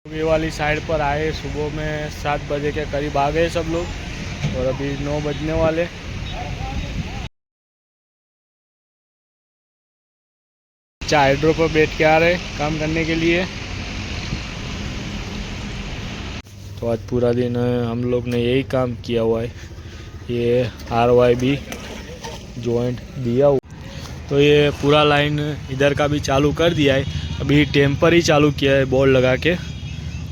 ये वाली साइड पर आए सुबह में 7 बजे के करीब आ गए सब लोग और अभी 9 बजने वाले। हाइड्रो पर बैठ के आ रहे काम करने के लिए। तो आज पूरा दिन हम लोग ने यही काम किया हुआ है। ये RYB जॉइंट दिया हुआ, तो ये पूरा लाइन इधर का भी चालू कर दिया है। अभी टेम्पर ही चालू किया है बोर्ड लगा के,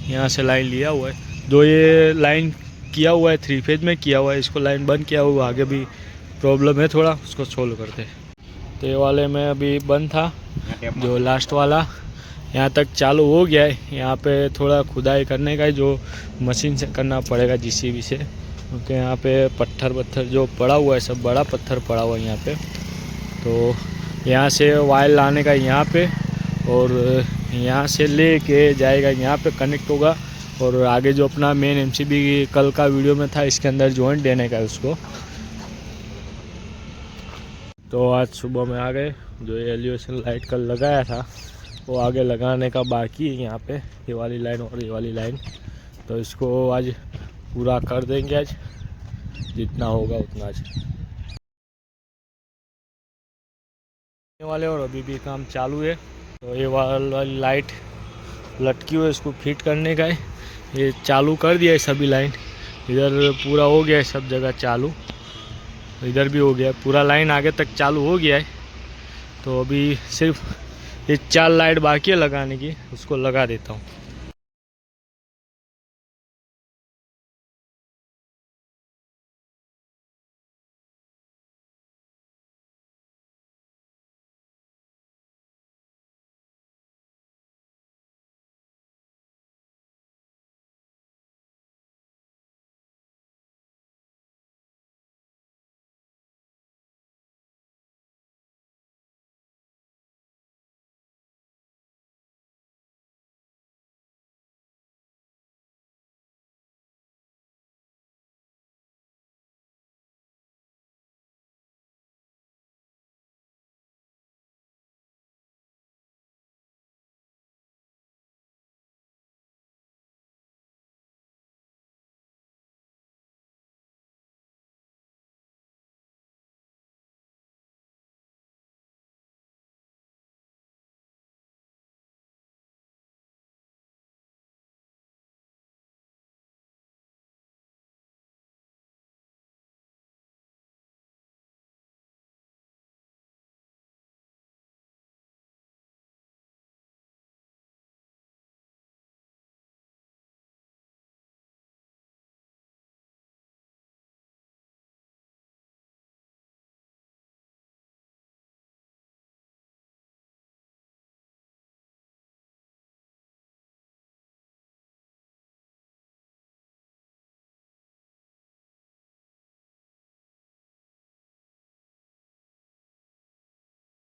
यहाँ से लाइन लिया हुआ है। जो ये लाइन किया हुआ है 3 फेज में किया हुआ है, इसको लाइन बंद किया हुआ, आगे भी प्रॉब्लम है थोड़ा, उसको सोल्व करते हैं। तो ये वाले में अभी बंद था, जो लास्ट वाला यहाँ तक चालू हो गया है। यहाँ पे थोड़ा खुदाई करने का है, जो मशीन से करना पड़ेगा JCB से, क्योंकि यहाँ पे पत्थर जो पड़ा हुआ है, सब बड़ा पत्थर पड़ा हुआ है यहाँ पे। तो यहाँ से वायर लाने का यहाँ पे, और यहाँ से ले के जाएगा यहाँ पे कनेक्ट होगा, और आगे जो अपना मेन MCB कल का वीडियो में था, इसके अंदर जॉइंट देने का है उसको। तो आज सुबह में आ गए, जो एलिवेशन लाइट कल लगाया था वो आगे लगाने का बाकी है यहाँ पे, ये वाली लाइन और ये वाली लाइन। तो इसको आज पूरा कर देंगे, आज जितना होगा उतना आज वाले। और अभी भी काम चालू है। तो ये वाली लाइट लटकी हुई है, इसको फिट करने का है। ये चालू कर दिया है सभी लाइन, इधर पूरा हो गया है सब जगह चालू, इधर भी हो गया है, पूरा लाइन आगे तक चालू हो गया है। तो अभी सिर्फ ये 4 लाइट बाकी है लगाने की, उसको लगा देता हूँ।